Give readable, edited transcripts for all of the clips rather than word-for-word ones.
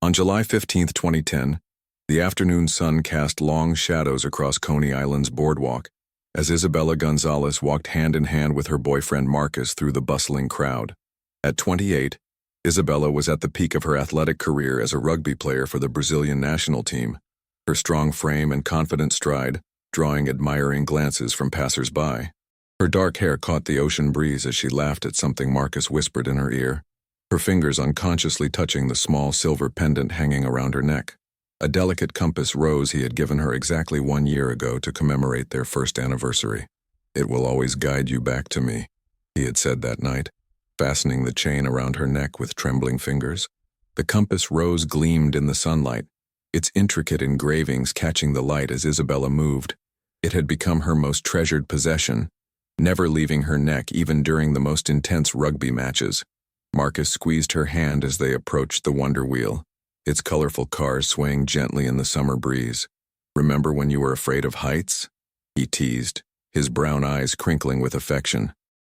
On July 15, 2010, the afternoon sun cast long shadows across Coney Island's boardwalk as Isabella Gonzalez walked hand in hand with her boyfriend Marcus through the bustling crowd. At 28, Isabella was at the peak of her athletic career as a rugby player for the Brazilian national team, her strong frame and confident stride drawing admiring glances from passers-by. Her dark hair caught the ocean breeze as she laughed at something Marcus whispered in her ear, her fingers unconsciously touching the small silver pendant hanging around her neck, a delicate compass rose he had given her exactly 1 year ago to commemorate their first anniversary. "It will always guide you back to me," he had said that night, fastening the chain around her neck with trembling fingers. The compass rose gleamed in the sunlight, its intricate engravings catching the light as Isabella moved. It had become her most treasured possession, never leaving her neck even during the most intense rugby matches. Marcus squeezed her hand as they approached the Wonder Wheel, its colorful cars swaying gently in the summer breeze. "Remember when you were afraid of heights?" he teased, his brown eyes crinkling with affection.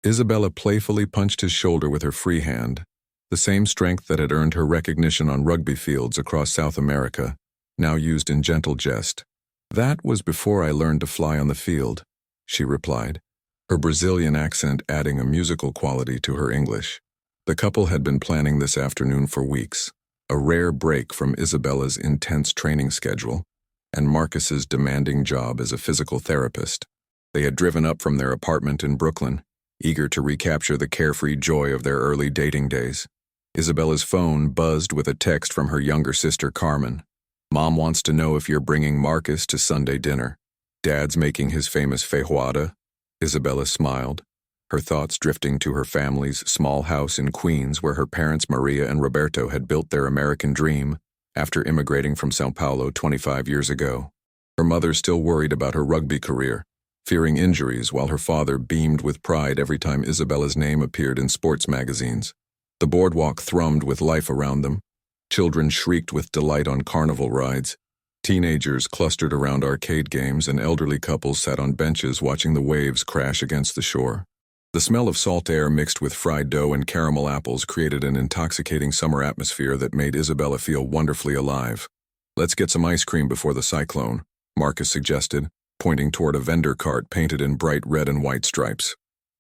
Isabella playfully punched his shoulder with her free hand, the same strength that had earned her recognition on rugby fields across South America, now used in gentle jest. "That was before I learned to fly on the field," she replied, her Brazilian accent adding a musical quality to her English. The couple had been planning this afternoon for weeks, a rare break from Isabella's intense training schedule and Marcus's demanding job as a physical therapist. They had driven up from their apartment in Brooklyn, eager to recapture the carefree joy of their early dating days. Isabella's phone buzzed with a text from her younger sister Carmen. "Mom wants to know if you're bringing Marcus to Sunday dinner. Dad's making his famous feijoada." Isabella smiled, her thoughts drifting to her family's small house in Queens where her parents Maria and Roberto had built their American dream after immigrating from São Paulo 25 years ago. Her mother still worried about her rugby career, fearing injuries, while her father beamed with pride every time Isabella's name appeared in sports magazines. The boardwalk thrummed with life around them. Children shrieked with delight on carnival rides. Teenagers clustered around arcade games, and elderly couples sat on benches watching the waves crash against the shore. The smell of salt air mixed with fried dough and caramel apples created an intoxicating summer atmosphere that made Isabella feel wonderfully alive. "Let's get some ice cream before the cyclone," Marcus suggested, pointing toward a vendor cart painted in bright red and white stripes.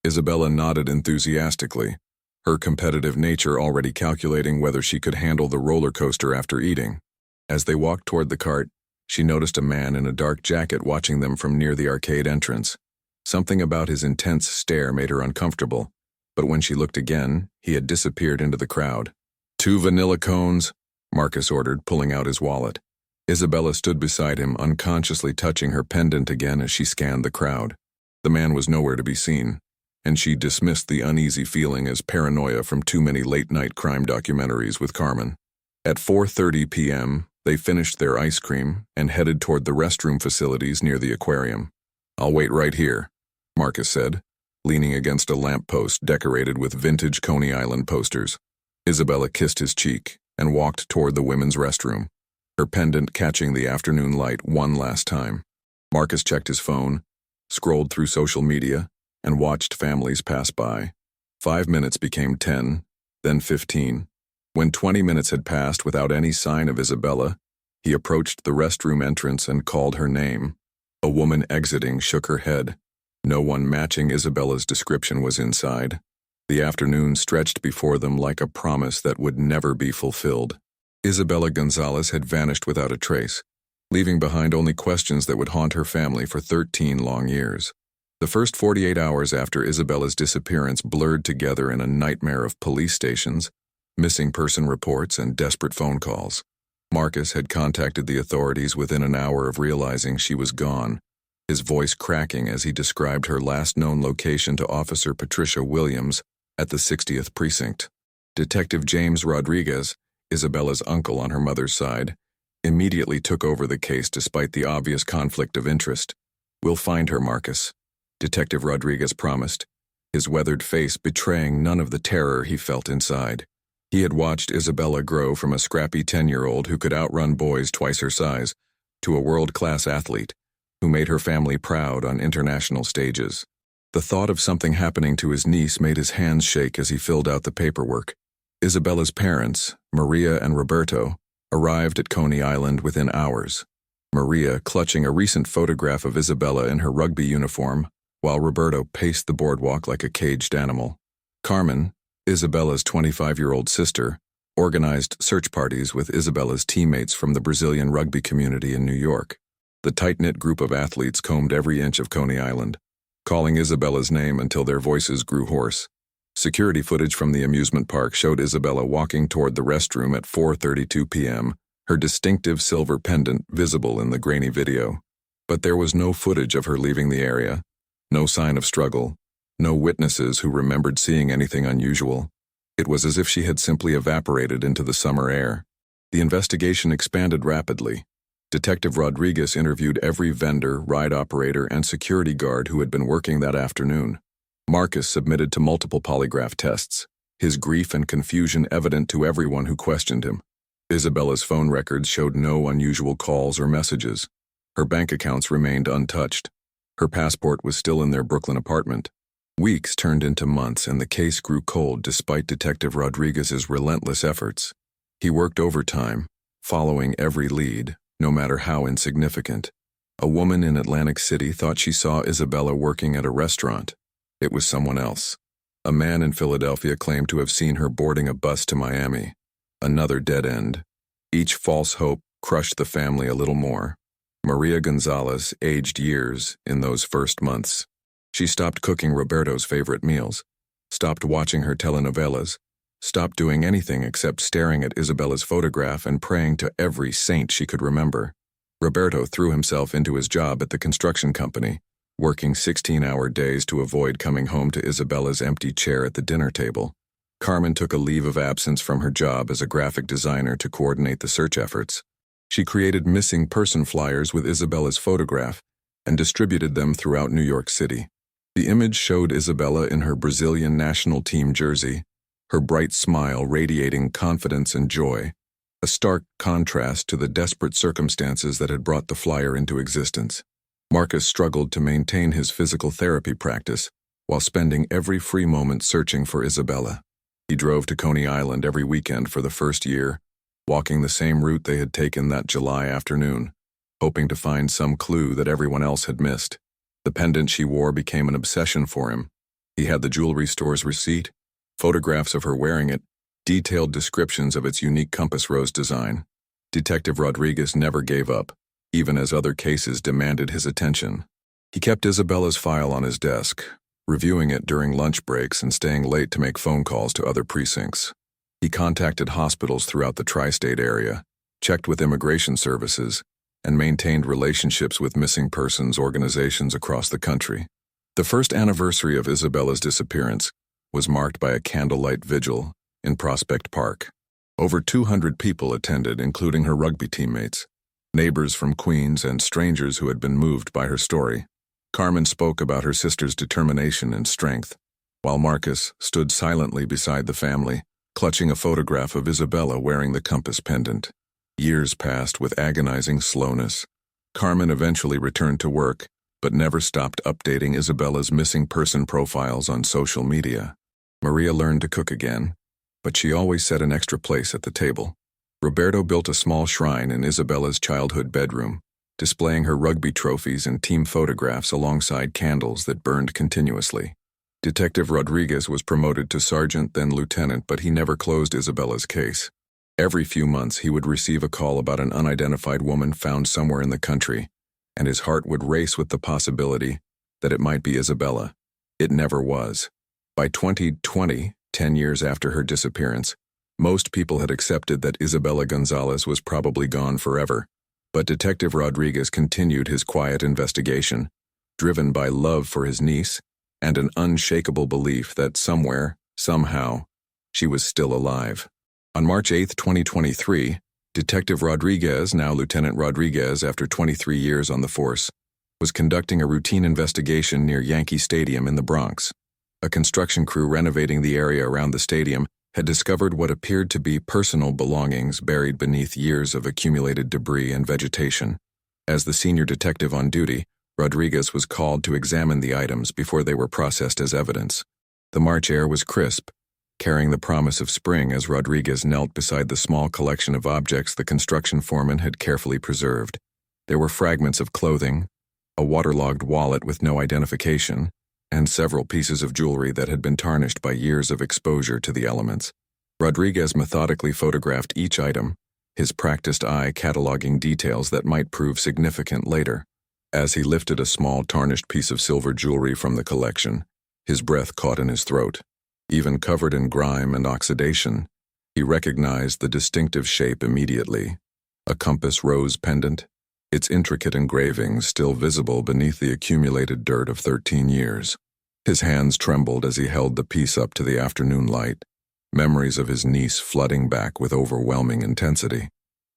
Isabella nodded enthusiastically, her competitive nature already calculating whether she could handle the roller coaster after eating. As they walked toward the cart, she noticed a man in a dark jacket watching them from near the arcade entrance. Something about his intense stare made her uncomfortable, but when she looked again, he had disappeared into the crowd. "2 vanilla cones," Marcus ordered, pulling out his wallet. Isabella stood beside him, unconsciously touching her pendant again as she scanned the crowd. The man was nowhere to be seen, and she dismissed the uneasy feeling as paranoia from too many late-night crime documentaries with Carmen. At 4:30 p.m., they finished their ice cream and headed toward the restroom facilities near the aquarium. "I'll wait right here," Marcus said, leaning against a lamppost decorated with vintage Coney Island posters. Isabella kissed his cheek and walked toward the women's restroom, her pendant catching the afternoon light one last time. Marcus checked his phone, scrolled through social media, and watched families pass by. 5 minutes became 10, then 15. When 20 minutes had passed without any sign of Isabella, he approached the restroom entrance and called her name. A woman exiting shook her head. No one matching Isabella's description was inside. The afternoon stretched before them like a promise that would never be fulfilled. Isabella Gonzalez had vanished without a trace, leaving behind only questions that would haunt her family for 13 long years. The first 48 hours after Isabella's disappearance blurred together in a nightmare of police stations, missing person reports, and desperate phone calls. Marcus had contacted the authorities within an hour of realizing she was gone, his voice cracking as he described her last known location to Officer Patricia Williams at the 60th Precinct. Detective James Rodriguez, Isabella's uncle on her mother's side, immediately took over the case despite the obvious conflict of interest. "We'll find her, Marcus," Detective Rodriguez promised, his weathered face betraying none of the terror he felt inside. He had watched Isabella grow from a scrappy 10-year-old who could outrun boys twice her size to a world-class athlete who made her family proud on international stages. The thought of something happening to his niece made his hands shake as he filled out the paperwork. Isabella's parents, Maria and Roberto, arrived at Coney Island within hours. Maria clutching a recent photograph of Isabella in her rugby uniform, while Roberto paced the boardwalk like a caged animal. Carmen, Isabella's 25-year-old sister, organized search parties with Isabella's teammates from the Brazilian rugby community in New York. The tight-knit group of athletes combed every inch of Coney Island, calling Isabella's name until their voices grew hoarse. Security footage from the amusement park showed Isabella walking toward the restroom at 4:32 p.m., her distinctive silver pendant visible in the grainy video. But there was no footage of her leaving the area, no sign of struggle, no witnesses who remembered seeing anything unusual. It was as if she had simply evaporated into the summer air. The investigation expanded rapidly. Detective Rodriguez interviewed every vendor, ride operator, and security guard who had been working that afternoon. Marcus submitted to multiple polygraph tests, his grief and confusion evident to everyone who questioned him. Isabella's phone records showed no unusual calls or messages. Her bank accounts remained untouched. Her passport was still in their Brooklyn apartment. Weeks turned into months and the case grew cold despite Detective Rodriguez's relentless efforts. He worked overtime, following every lead, no matter how insignificant. A woman in Atlantic City thought she saw Isabella working at a restaurant. It was someone else. A man in Philadelphia claimed to have seen her boarding a bus to Miami. Another dead end. Each false hope crushed the family a little more. Maria Gonzalez aged years in those first months. She stopped cooking Roberto's favorite meals, stopped watching her telenovelas, stopped doing anything except staring at Isabella's photograph and praying to every saint she could remember. Roberto threw himself into his job at the construction company, working 16-hour days to avoid coming home to Isabella's empty chair at the dinner table. Carmen took a leave of absence from her job as a graphic designer to coordinate the search efforts. She created missing person flyers with Isabella's photograph and distributed them throughout New York City. The image showed Isabella in her Brazilian national team jersey, her bright smile radiating confidence and joy, a stark contrast to the desperate circumstances that had brought the flyer into existence. Marcus struggled to maintain his physical therapy practice while spending every free moment searching for Isabella. He drove to Coney Island every weekend for the first year, walking the same route they had taken that July afternoon, hoping to find some clue that everyone else had missed. The pendant she wore became an obsession for him. He had the jewelry store's receipt, photographs of her wearing it, detailed descriptions of its unique compass rose design. Detective Rodriguez never gave up, even as other cases demanded his attention. He kept Isabella's file on his desk, reviewing it during lunch breaks and staying late to make phone calls to other precincts. He contacted hospitals throughout the tri-state area, checked with immigration services, and maintained relationships with missing persons organizations across the country. The first anniversary of Isabella's disappearance was marked by a candlelight vigil in Prospect Park. Over 200 people attended, including her rugby teammates, neighbors from Queens, and strangers who had been moved by her story. Carmen spoke about her sister's determination and strength, while Marcus stood silently beside the family, clutching a photograph of Isabella wearing the compass pendant. Years passed with agonizing slowness. Carmen eventually returned to work, but never stopped updating Isabella's missing person profiles on social media. Maria learned to cook again, but she always set an extra place at the table. Roberto built a small shrine in Isabella's childhood bedroom, displaying her rugby trophies and team photographs alongside candles that burned continuously. Detective Rodriguez was promoted to sergeant, then lieutenant, but he never closed Isabella's case. Every few months he would receive a call about an unidentified woman found somewhere in the country, and his heart would race with the possibility that it might be Isabella. It never was. By 2020, 10 years after her disappearance, most people had accepted that Isabella Gonzalez was probably gone forever, but Detective Rodriguez continued his quiet investigation, driven by love for his niece and an unshakable belief that somewhere, somehow, she was still alive. On March 8, 2023, Detective Rodriguez, now Lieutenant Rodriguez after 23 years on the force, was conducting a routine investigation near Yankee Stadium in the Bronx. A construction crew renovating the area around the stadium had discovered what appeared to be personal belongings buried beneath years of accumulated debris and vegetation. As the senior detective on duty, Rodriguez was called to examine the items before they were processed as evidence. The March air was crisp, carrying the promise of spring as Rodriguez knelt beside the small collection of objects the construction foreman had carefully preserved. There were fragments of clothing, a waterlogged wallet with no identification, and several pieces of jewelry that had been tarnished by years of exposure to the elements. Rodriguez methodically photographed each item, his practiced eye cataloging details that might prove significant later. As he lifted a small tarnished piece of silver jewelry from the collection, his breath caught in his throat. Even covered in grime and oxidation, he recognized the distinctive shape immediately. A compass rose pendant, its intricate engravings still visible beneath the accumulated dirt of 13 years. His hands trembled as he held the piece up to the afternoon light, memories of his niece flooding back with overwhelming intensity.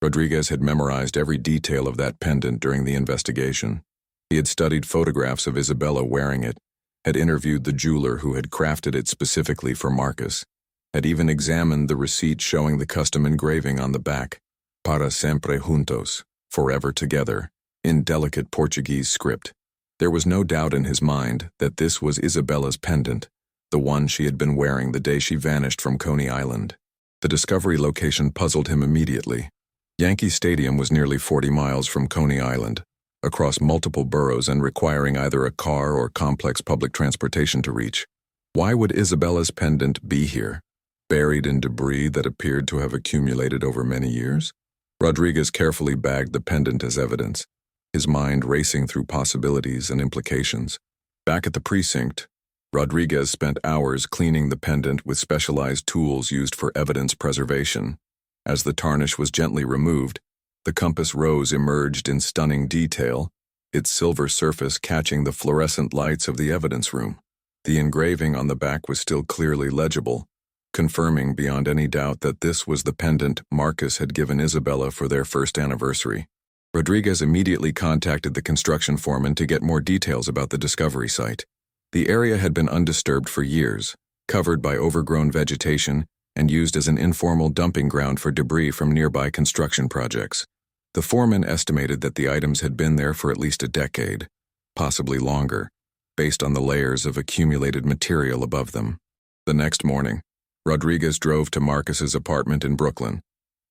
Rodriguez had memorized every detail of that pendant during the investigation. He had studied photographs of Isabella wearing it, had interviewed the jeweler who had crafted it specifically for Marcus, had even examined the receipt showing the custom engraving on the back, para sempre juntos, forever together, in delicate Portuguese script. There was no doubt in his mind that this was Isabella's pendant, the one she had been wearing the day she vanished from Coney Island. The discovery location puzzled him immediately. Yankee Stadium was nearly 40 miles from Coney Island, across multiple boroughs and requiring either a car or complex public transportation to reach. Why would Isabella's pendant be here, buried in debris that appeared to have accumulated over many years? Rodriguez carefully bagged the pendant as evidence, his mind racing through possibilities and implications. Back at the precinct, Rodriguez spent hours cleaning the pendant with specialized tools used for evidence preservation. As the tarnish was gently removed, the compass rose emerged in stunning detail, its silver surface catching the fluorescent lights of the evidence room. The engraving on the back was still clearly legible, confirming beyond any doubt that this was the pendant Marcus had given Isabella for their first anniversary. Rodriguez immediately contacted the construction foreman to get more details about the discovery site. The area had been undisturbed for years, covered by overgrown vegetation, and used as an informal dumping ground for debris from nearby construction projects. The foreman estimated that the items had been there for at least a decade, possibly longer, based on the layers of accumulated material above them. The next morning, Rodriguez drove to Marcus's apartment in Brooklyn,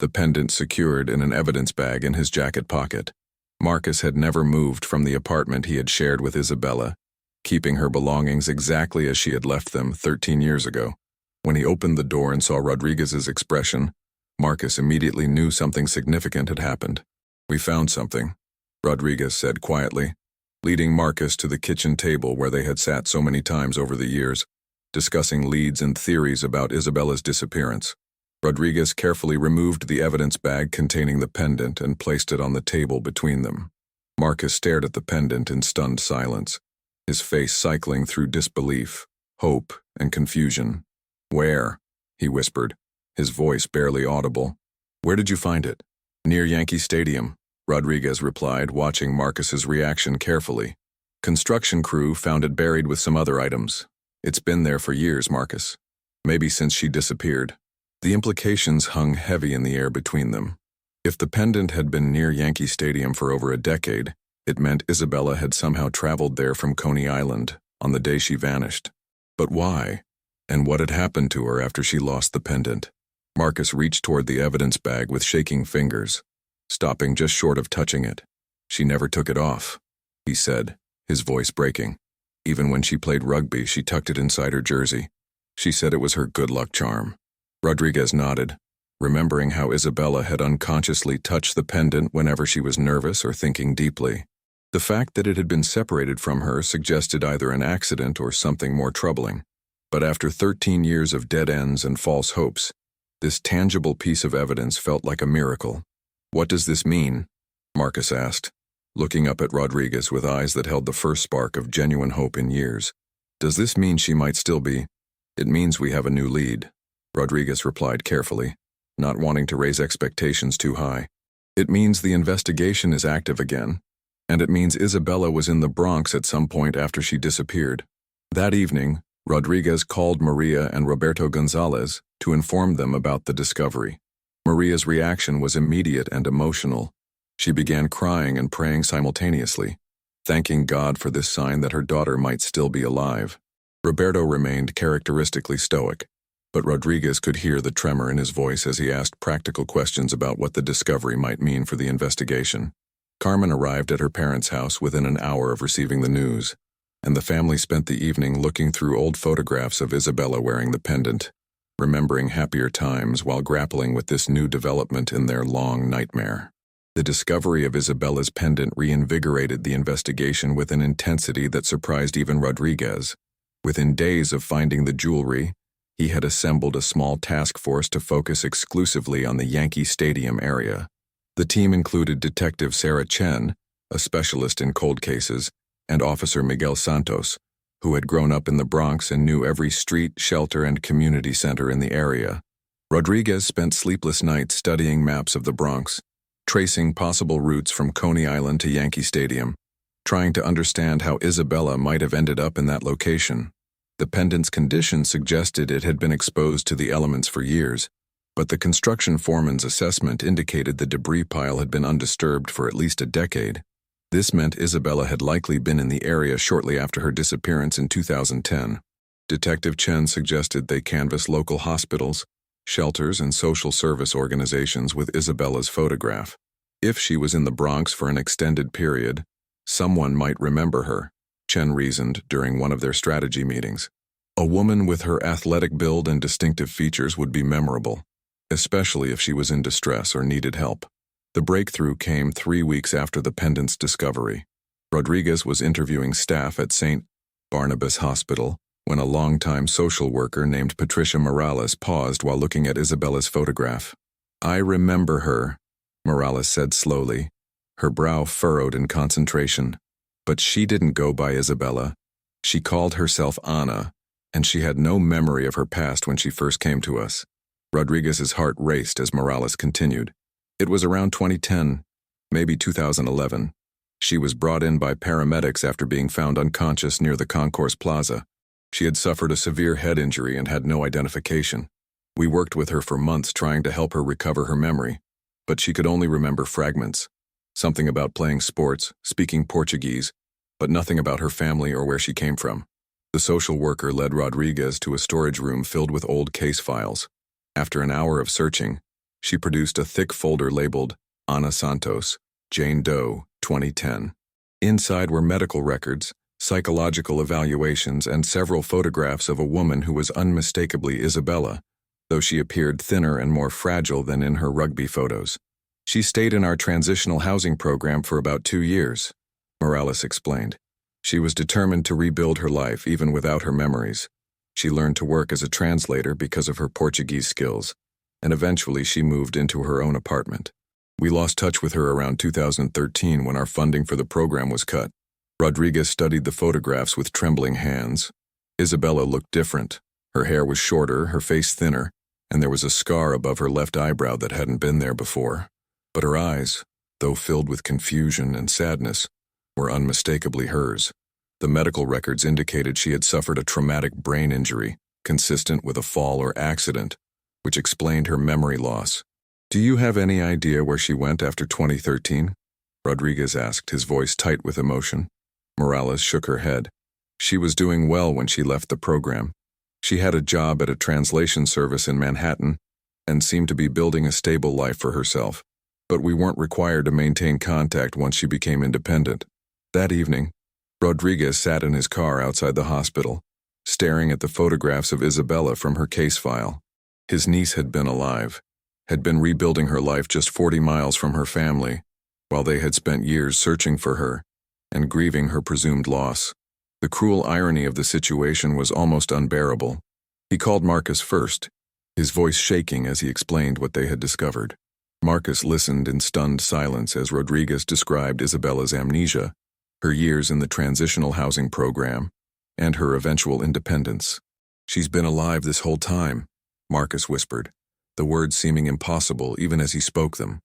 the pendant secured in an evidence bag in his jacket pocket. Marcus had never moved from the apartment he had shared with Isabella, keeping her belongings exactly as she had left them 13 years ago. When he opened the door and saw Rodriguez's expression, Marcus immediately knew something significant had happened. "We found something," Rodriguez said quietly, leading Marcus to the kitchen table where they had sat so many times over the years, discussing leads and theories about Isabella's disappearance. Rodriguez carefully removed the evidence bag containing the pendant and placed it on the table between them. Marcus stared at the pendant in stunned silence, his face cycling through disbelief, hope, and confusion. "Where?" he whispered, his voice barely audible. "Where did you find it?" "Near Yankee Stadium," Rodriguez replied, watching Marcus's reaction carefully. "Construction crew found it buried with some other items. It's been there for years, Marcus. Maybe since she disappeared." The implications hung heavy in the air between them. If the pendant had been near Yankee Stadium for over a decade, it meant Isabella had somehow traveled there from Coney Island on the day she vanished. But why? And what had happened to her after she lost the pendant? Marcus reached toward the evidence bag with shaking fingers, stopping just short of touching it. "She never took it off," he said, his voice breaking. "Even when she played rugby, she tucked it inside her jersey. She said it was her good luck charm." Rodriguez nodded, remembering how Isabella had unconsciously touched the pendant whenever she was nervous or thinking deeply. The fact that it had been separated from her suggested either an accident or something more troubling. But after 13 years of dead ends and false hopes, this tangible piece of evidence felt like a miracle. "What does this mean?" Marcus asked, looking up at Rodriguez with eyes that held the first spark of genuine hope in years. "Does this mean she might still be?" "It means we have a new lead," Rodriguez replied carefully, not wanting to raise expectations too high. "It means the investigation is active again, and it means Isabella was in the Bronx at some point after she disappeared." That evening, Rodriguez called Maria and Roberto Gonzalez to inform them about the discovery. Maria's reaction was immediate and emotional. She began crying and praying simultaneously, thanking God for this sign that her daughter might still be alive. Roberto remained characteristically stoic, but Rodriguez could hear the tremor in his voice as he asked practical questions about what the discovery might mean for the investigation. Carmen arrived at her parents' house within an hour of receiving the news, and the family spent the evening looking through old photographs of Isabella wearing the pendant, remembering happier times while grappling with this new development in their long nightmare. The discovery of Isabella's pendant reinvigorated the investigation with an intensity that surprised even Rodriguez. Within days of finding the jewelry, he had assembled a small task force to focus exclusively on the Yankee Stadium area. The team included Detective Sarah Chen, a specialist in cold cases, and Officer Miguel Santos, who had grown up in the Bronx and knew every street, shelter, and community center in the area. Rodriguez spent sleepless nights studying maps of the Bronx, tracing possible routes from Coney Island to Yankee Stadium, trying to understand how Isabella might have ended up in that location. The pendant's condition suggested it had been exposed to the elements for years, but the construction foreman's assessment indicated the debris pile had been undisturbed for at least a decade. This meant Isabella had likely been in the area shortly after her disappearance in 2010. Detective Chen suggested they canvass local hospitals, shelters, and social service organizations with Isabella's photograph. If she was in the Bronx for an extended period, someone might remember her, Chen reasoned during one of their strategy meetings. A woman with her athletic build and distinctive features would be memorable, especially if she was in distress or needed help. The breakthrough came 3 weeks after the pendant's discovery. Rodriguez was interviewing staff at St. Barnabas Hospital when a longtime social worker named Patricia Morales paused while looking at Isabella's photograph. "I remember her," Morales said slowly, her brow furrowed in concentration. "But she didn't go by Isabella. She called herself Anna, and she had no memory of her past when she first came to us." Rodriguez's heart raced as Morales continued. "It was around 2010, maybe 2011. She was brought in by paramedics after being found unconscious near the Concourse Plaza. She had suffered a severe head injury and had no identification. We worked with her for months trying to help her recover her memory, but she could only remember fragments. Something about playing sports, speaking Portuguese, but nothing about her family or where she came from." The social worker led Rodriguez to a storage room filled with old case files. After an hour of searching, she produced a thick folder labeled Ana Santos, Jane Doe, 2010. Inside were medical records, psychological evaluations, and several photographs of a woman who was unmistakably Isabella, though she appeared thinner and more fragile than in her rugby photos. "She stayed in our transitional housing program for about 2 years, Morales explained. "She was determined to rebuild her life even without her memories. She learned to work as a translator because of her Portuguese skills, and eventually she moved into her own apartment. We lost touch with her around 2013 when our funding for the program was cut." Rodriguez studied the photographs with trembling hands. Isabella looked different. Her hair was shorter, her face thinner, and there was a scar above her left eyebrow that hadn't been there before. But her eyes, though filled with confusion and sadness, were unmistakably hers. The medical records indicated she had suffered a traumatic brain injury, consistent with a fall or accident, which explained her memory loss. "Do you have any idea where she went after 2013? Rodriguez asked, his voice tight with emotion. Morales shook her head. "She was doing well when she left the program. She had a job at a translation service in Manhattan and seemed to be building a stable life for herself. But we weren't required to maintain contact once she became independent." That evening, Rodriguez sat in his car outside the hospital, staring at the photographs of Isabella from her case file. His niece had been alive, had been rebuilding her life just 40 miles from her family, while they had spent years searching for her and grieving her presumed loss. The cruel irony of the situation was almost unbearable. He called Marcus first, his voice shaking as he explained what they had discovered. Marcus listened in stunned silence as Rodriguez described Isabella's amnesia, her years in the transitional housing program, and her eventual independence. "She's been alive this whole time," Marcus whispered, the words seeming impossible even as he spoke them.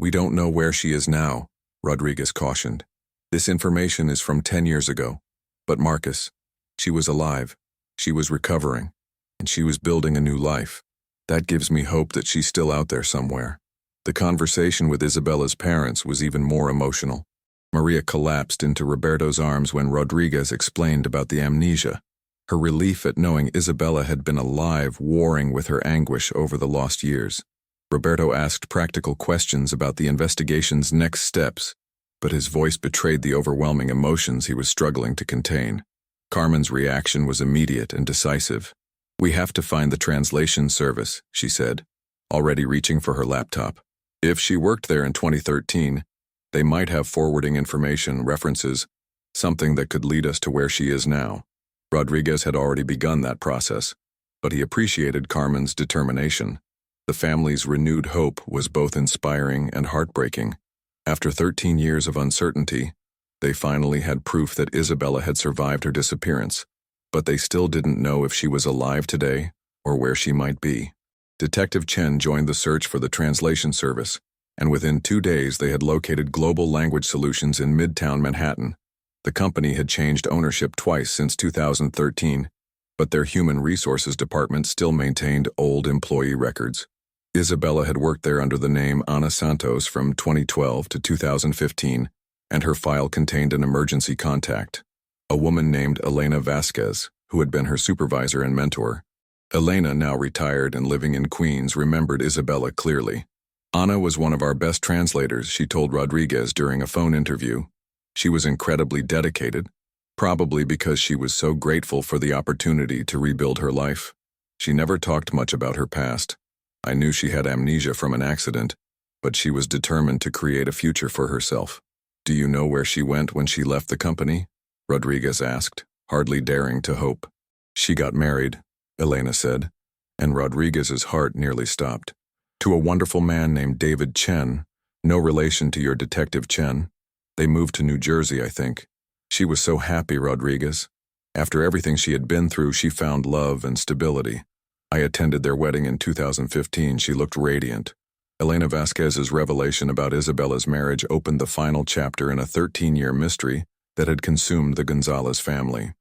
"We don't know where she is now," Rodriguez cautioned. "This information is from 10 years ago. But Marcus, she was alive, she was recovering, and she was building a new life. That gives me hope that she's still out there somewhere." The conversation with Isabella's parents was even more emotional. Maria collapsed into Roberto's arms when Rodriguez explained about the amnesia. her relief at knowing Isabella had been alive, warring with her anguish over the lost years. Roberto asked practical questions about the investigation's next steps, but his voice betrayed the overwhelming emotions he was struggling to contain. Carmen's reaction was immediate and decisive. "We have to find the translation service," she said, already reaching for her laptop. "If she worked there in 2013, they might have forwarding information, references, something that could lead us to where she is now." Rodriguez had already begun that process, but he appreciated Carmen's determination. The family's renewed hope was both inspiring and heartbreaking. After 13 years of uncertainty, they finally had proof that Isabella had survived her disappearance, but they still didn't know if she was alive today or where she might be. Detective Chen joined the search for the translation service, and within 2 days they had located Global Language Solutions in Midtown Manhattan. The company had changed ownership twice since 2013, but their human resources department still maintained old employee records. Isabella had worked there under the name Ana Santos from 2012 to 2015, and her file contained an emergency contact, a woman named Elena Vasquez, who had been her supervisor and mentor. Elena, now retired and living in Queens, remembered Isabella clearly. "Ana was one of our best translators," she told Rodriguez during a phone interview. "She was incredibly dedicated, probably because she was so grateful for the opportunity to rebuild her life. She never talked much about her past. I knew she had amnesia from an accident, but she was determined to create a future for herself." "Do you know where she went when she left the company?" Rodriguez asked, hardly daring to hope. "She got married," Elena said, and Rodriguez's heart nearly stopped. "To a wonderful man named David Chen, no relation to your Detective Chen. They moved to New Jersey, I think. She was so happy, Rodriguez. After everything she had been through, she found love and stability. I attended their wedding in 2015. She looked radiant." Elena Vasquez's revelation about Isabella's marriage opened the final chapter in a 13-year mystery that had consumed the Gonzalez family.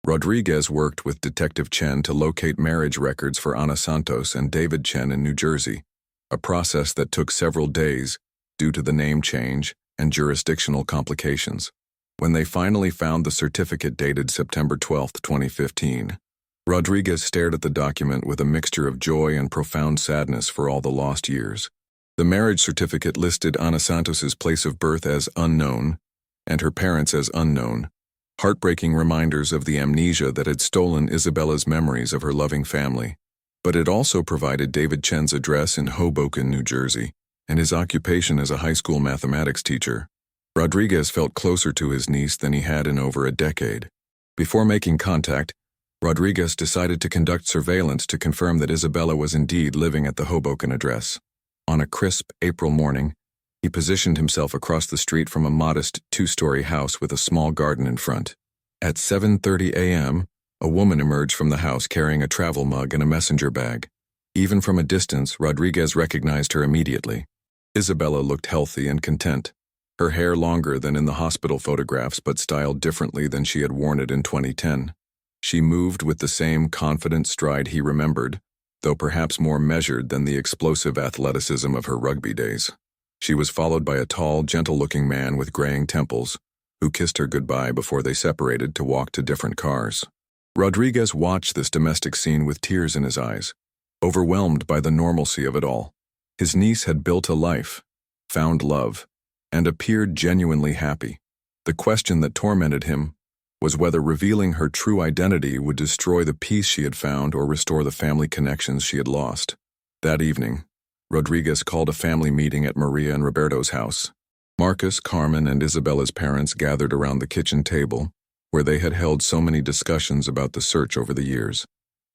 Rodriguez worked with Detective Chen to locate marriage records for Ana Santos and David Chen in New Jersey, a process that took several days due to the name change and jurisdictional complications. When they finally found the certificate dated September 12, 2015, Rodriguez stared at the document with a mixture of joy and profound sadness for all the lost years. The marriage certificate listed Ana Santos's place of birth as unknown and her parents as unknown, heartbreaking reminders of the amnesia that had stolen Isabella's memories of her loving family. But it also provided David Chen's address in Hoboken, New Jersey, and his occupation as a high school mathematics teacher. Rodriguez felt closer to his niece than he had in over a decade. Before making contact, Rodriguez decided to conduct surveillance to confirm that Isabella was indeed living at the Hoboken address. On a crisp April morning, he positioned himself across the street from a modest 2-story house with a small garden in front. At 7:30 a.m., a woman emerged from the house carrying a travel mug and a messenger bag. Even from a distance, Rodriguez recognized her immediately. Isabella looked healthy and content, her hair longer than in the hospital photographs but styled differently than she had worn it in 2010. She moved with the same confident stride he remembered, though perhaps more measured than the explosive athleticism of her rugby days. She was followed by a tall, gentle-looking man with graying temples, who kissed her goodbye before they separated to walk to different cars. Rodriguez watched this domestic scene with tears in his eyes, overwhelmed by the normalcy of it all. His niece had built a life, found love, and appeared genuinely happy. The question that tormented him was whether revealing her true identity would destroy the peace she had found or restore the family connections she had lost. That evening, Rodriguez called a family meeting at Maria and Roberto's house. Marcus, Carmen, and Isabella's parents gathered around the kitchen table, where they had held so many discussions about the search over the years.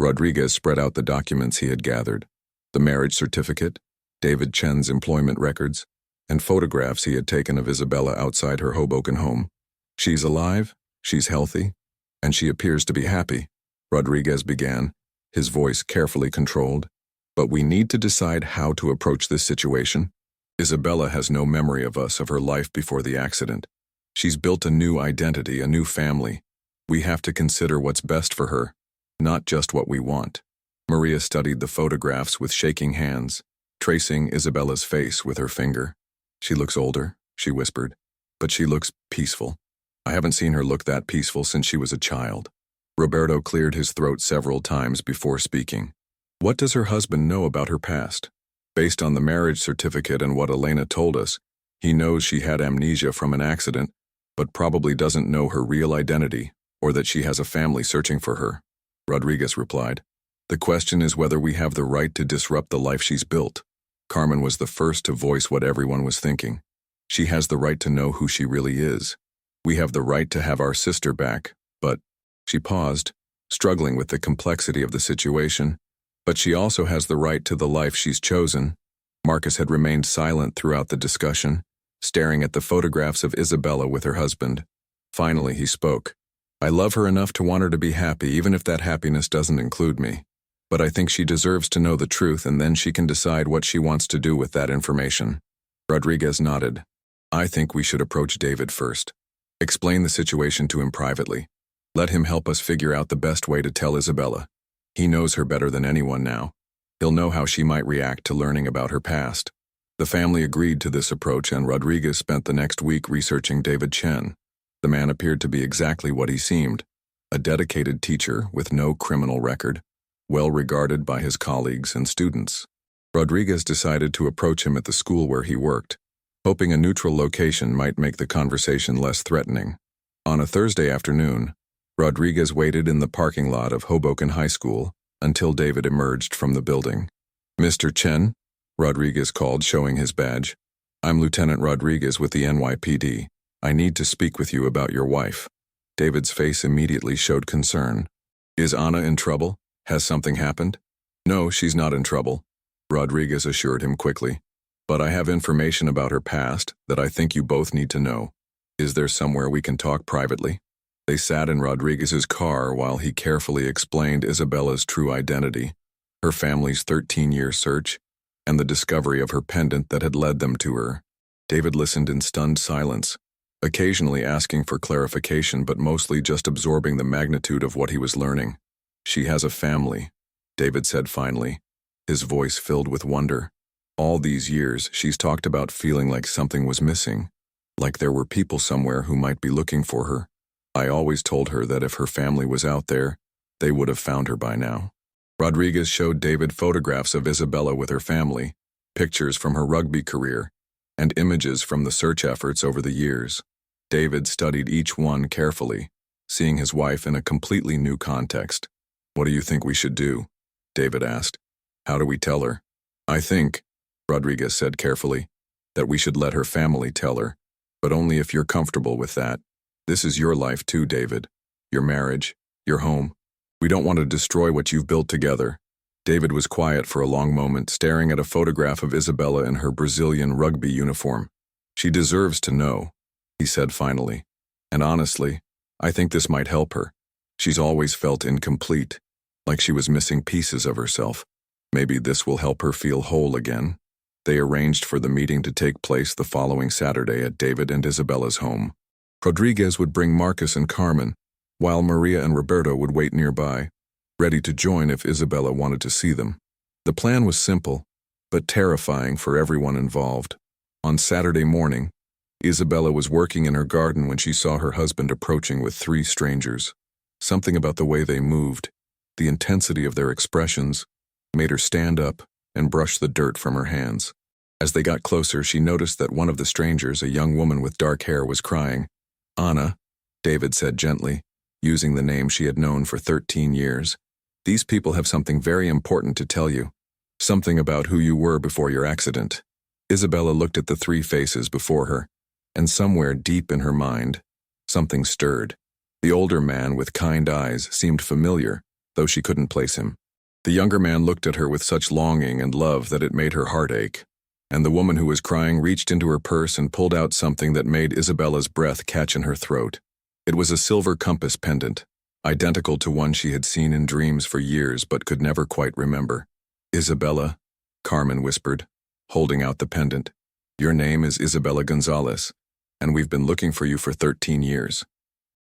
Rodriguez spread out the documents he had gathered: the marriage certificate, David Chen's employment records, and photographs he had taken of Isabella outside her Hoboken home. "She's alive, she's healthy, and she appears to be happy," Rodriguez began, his voice carefully controlled. "But we need to decide how to approach this situation. Isabella has no memory of us, of her life before the accident. She's built a new identity, a new family. We have to consider what's best for her, not just what we want." Maria studied the photographs with shaking hands, tracing Isabella's face with her finger. "She looks older," she whispered, "but she looks peaceful. I haven't seen her look that peaceful since she was a child." Roberto cleared his throat several times before speaking. What does her husband know about her past? Based on the marriage certificate and what Elena told us, he knows she had amnesia from an accident, but probably doesn't know her real identity or that she has a family searching for her. Rodriguez replied. The question is whether we have the right to disrupt the life she's built. Carmen was the first to voice what everyone was thinking. She has the right to know who she really is. We have the right to have our sister back, but... She paused, struggling with the complexity of the situation. But she also has the right to the life she's chosen. Marcus had remained silent throughout the discussion, staring at the photographs of Isabella with her husband. Finally, he spoke. I love her enough to want her to be happy, even if that happiness doesn't include me. But I think she deserves to know the truth, and then she can decide what she wants to do with that information. Rodriguez nodded. I think we should approach David first. Explain the situation to him privately. Let him help us figure out the best way to tell Isabella. He knows her better than anyone now. He'll know how she might react to learning about her past. The family agreed to this approach, and Rodriguez spent the next week researching David Chen. The man appeared to be exactly what he seemed, a dedicated teacher with no criminal record, well regarded by his colleagues and students. Rodriguez decided to approach him at the school where he worked, hoping a neutral location might make the conversation less threatening. On a Thursday afternoon, Rodriguez waited in the parking lot of Hoboken High School until David emerged from the building. Mr. Chen? Rodriguez called, showing his badge. I'm Lieutenant Rodriguez with the NYPD. I need to speak with you about your wife. David's face immediately showed concern. Is Anna in trouble? Has something happened? No, she's not in trouble, Rodriguez assured him quickly. But I have information about her past that I think you both need to know. Is there somewhere we can talk privately? They sat in Rodriguez's car while he carefully explained Isabella's true identity, her family's 13-year search, and the discovery of her pendant that had led them to her. David listened in stunned silence, occasionally asking for clarification but mostly just absorbing the magnitude of what he was learning. She has a family, David said finally, his voice filled with wonder. All these years, she's talked about feeling like something was missing, like there were people somewhere who might be looking for her. I always told her that if her family was out there, they would have found her by now. Rodriguez showed David photographs of Isabella with her family, pictures from her rugby career, and images from the search efforts over the years. David studied each one carefully, seeing his wife in a completely new context. What do you think we should do? David asked. How do we tell her? I think, Rodriguez said carefully, that we should let her family tell her, but only if you're comfortable with that. This is your life too, David. Your marriage, your home. We don't want to destroy what you've built together. David was quiet for a long moment, staring at a photograph of Isabella in her Brazilian rugby uniform. She deserves to know, he said finally. And honestly, I think this might help her. She's always felt incomplete, like she was missing pieces of herself. Maybe this will help her feel whole again. They arranged for the meeting to take place the following Saturday at David and Isabella's home. Rodriguez would bring Marcus and Carmen, while Maria and Roberto would wait nearby, ready to join if Isabella wanted to see them. The plan was simple, but terrifying for everyone involved. On Saturday morning, Isabella was working in her garden when she saw her husband approaching with 3 strangers. Something about the way they moved, the intensity of their expressions, made her stand up and brush the dirt from her hands. As they got closer, she noticed that one of the strangers, a young woman with dark hair, was crying. Anna, David said gently, using the name she had known for 13 years. These people have something very important to tell you. Something about who you were before your accident. Isabella looked at the 3 faces before her, and somewhere deep in her mind, something stirred. The older man with kind eyes seemed familiar, though she couldn't place him. The younger man looked at her with such longing and love that it made her heart ache. And the woman who was crying reached into her purse and pulled out something that made Isabella's breath catch in her throat. It was a silver compass pendant, identical to one she had seen in dreams for years but could never quite remember. Isabella, Carmen whispered, holding out the pendant. Your name is Isabella Gonzalez, and we've been looking for you for 13 years.